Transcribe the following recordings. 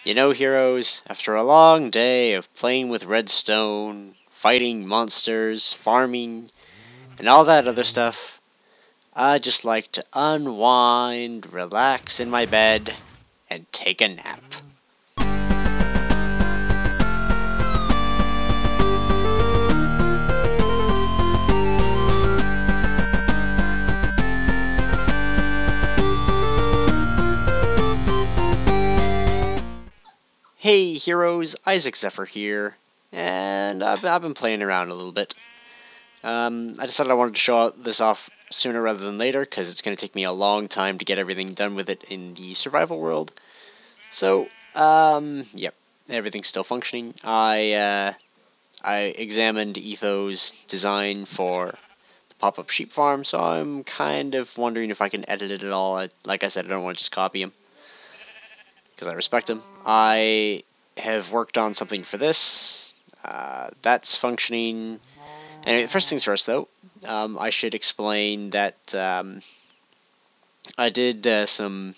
You know, heroes, after a long day of playing with redstone, fighting monsters, farming, and all that other stuff, I just like to unwind, relax in my bed, and take a nap. Hey heroes, Zephyr here, and I've been playing around a little bit. I decided I wanted to show this off sooner rather than later, because it's going to take me a long time to get everything done with it in the survival world. So, yep, everything's still functioning. I examined Etho's design for the pop-up sheep farm, so I'm kind of wondering if I can edit it at all. Like I said, I don't want to just copy him, because I respect him. I have worked on something for this. That's functioning. Anyway, first things first, though, I should explain that I did some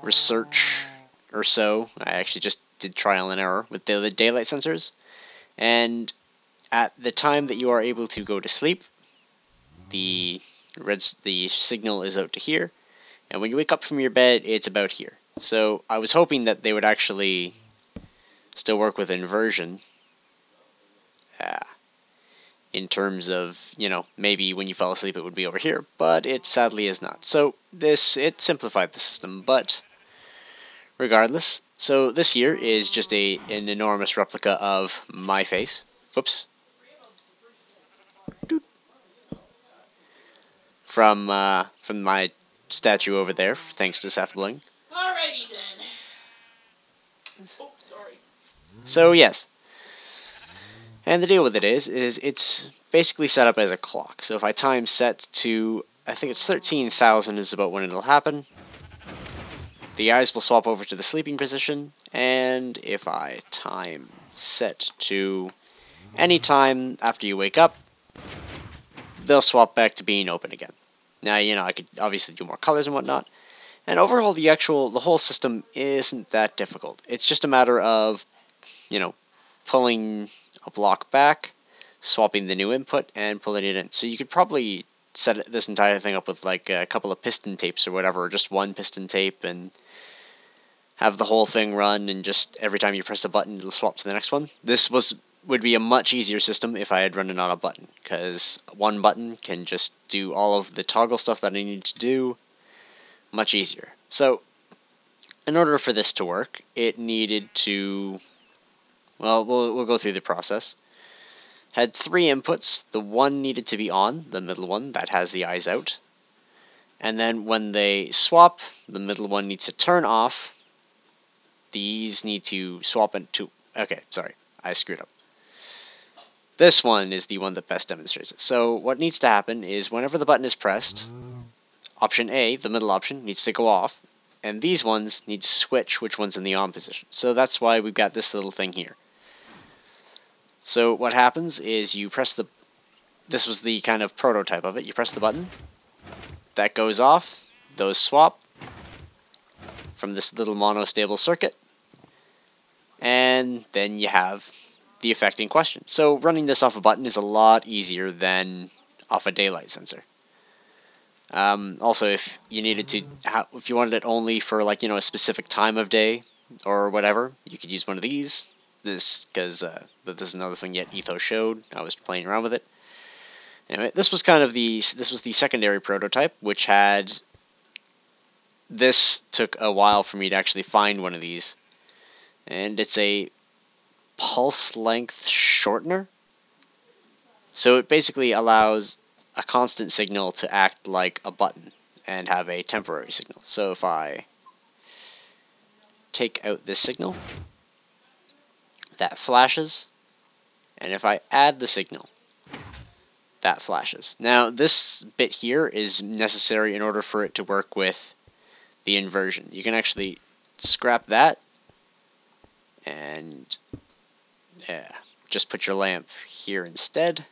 research or so. I actually just did trial and error with the daylight sensors. And at the time that you are able to go to sleep, the signal is out to here. And when you wake up from your bed, it's about here. So I was hoping that they would actually still work with inversion. In terms of, maybe when you fell asleep it would be over here, but it sadly is not. So it simplified the system, but regardless. So this here is just an enormous replica of my face. Whoops. From my statue over there, thanks to Seth Bling. Alrighty then. Oh, sorry. So yes. And the deal with it is it's basically set up as a clock. So if I time set to, I think it's 13,000 is about when it'll happen, the eyes will swap over to the sleeping position, and if I time set to any time after you wake up, they'll swap back to being open again. Now, I could obviously do more colors and whatnot, and overall the whole system isn't that difficult. It's just a matter of, pulling a block back, swapping the new input, and pulling it in. So you could probably set this entire thing up with like a couple of piston tapes or whatever, or just one piston tape, and have the whole thing run, and just every time you press a button it'll swap to the next one. This would be a much easier system if I had run it on a button, because one button can just do all of the toggle stuff that I need to do much easier. So in order for this to work, it needed to, well, we'll go through the process. Had three inputs. The one needed to be on, the middle one, that has the eyes out. And then when they swap, the middle one needs to turn off. These need to swap into, okay, sorry, I screwed up. This one is the one that best demonstrates it. So what needs to happen is whenever the button is pressed, option A, the middle option, needs to go off, and these ones need to switch which one's in the on position. So that's why we've got this little thing here. So what happens is you press this was the kind of prototype of it, you press the button, that goes off, those swap from this little monostable circuit, and then you have the effect in question. So running this off a button is a lot easier than off a daylight sensor. Also, if you needed to, if you wanted it only for like, a specific time of day or whatever, you could use one of these. Because this is another thing yet Etho showed. I was playing around with it. Anyway, this was the secondary prototype, which had, this took a while for me to actually find one of these, and it's a pulse length shortener. So it basically allows a constant signal to act like a button and have a temporary signal. So if I take out this signal, that flashes, and if I add the signal, that flashes. Now this bit here is necessary in order for it to work with the inversion. You can actually scrap that and just put your lamp here instead.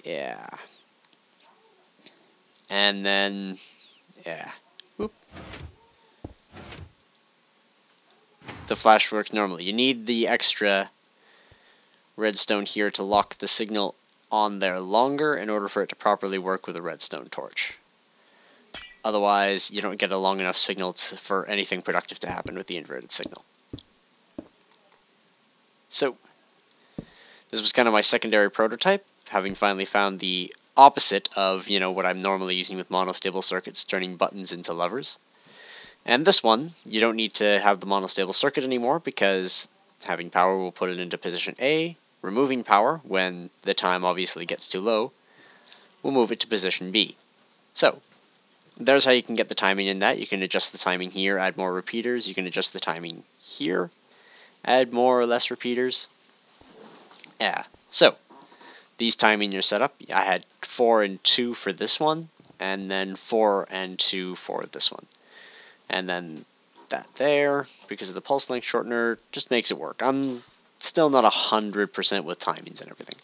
Yeah. And then, yeah. Whoop. The flash works normally. You need the extra redstone here to lock the signal on there longer in order for it to properly work with a redstone torch. Otherwise, you don't get a long enough signal for anything productive to happen with the inverted signal. So, this was kind of my secondary prototype, having finally found the opposite of, what I'm normally using with monostable circuits, turning buttons into levers. And this one, you don't need to have the monostable circuit anymore because having power will put it into position A, removing power when the time obviously gets too low, will move it to position B. So, there's how you can get the timing in that. You can adjust the timing here, add more repeaters. You can adjust the timing here, add more or less repeaters. Yeah, so these timing are set up. I had 4 and 2 for this one, and then 4 and 2 for this one. And then that there, because of the pulse length shortener, just makes it work. I'm still not 100% with timings and everything.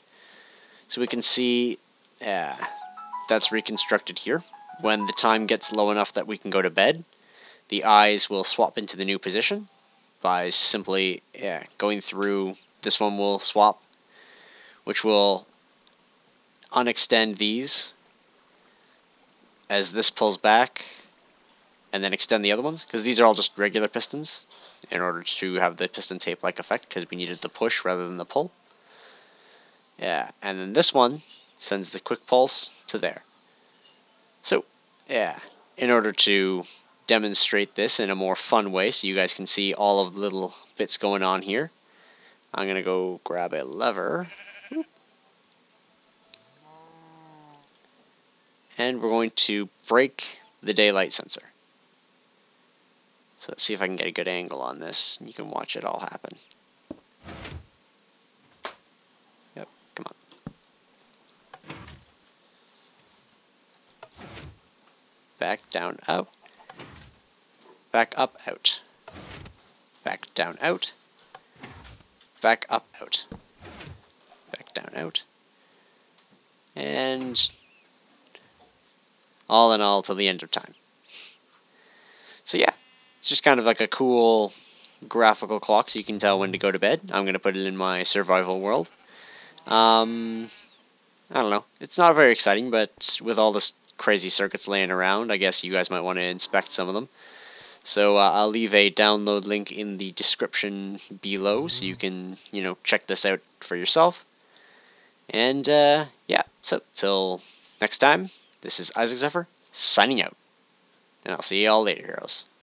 So we can see that's reconstructed here. When the time gets low enough that we can go to bed, the eyes will swap into the new position by simply going through. This one will swap, which will unextend these as this pulls back, and then extend the other ones, because these are all just regular pistons in order to have the piston tape-like effect, because we needed the push rather than the pull. Yeah, and then this one sends the quick pulse to there. So, yeah, in order to demonstrate this in a more fun way, so you guys can see all of the little bits going on here, I'm going to go grab a lever. And we're going to break the daylight sensor. So let's see if I can get a good angle on this. You can watch it all happen. Yep, come on. Back, down, out. Back, up, out. Back, down, out. Back, up, out. Back, down, out. And all in all till the end of time. So yeah, it's just kind of like a cool graphical clock so you can tell when to go to bed. I'm going to put it in my survival world. I don't know. It's not very exciting, but with all this crazy circuits laying around, I guess you guys might want to inspect some of them. So I'll leave a download link in the description below so you can, check this out for yourself. And yeah, so till next time, this is Isaac Zephyr signing out. And I'll see you all later, heroes.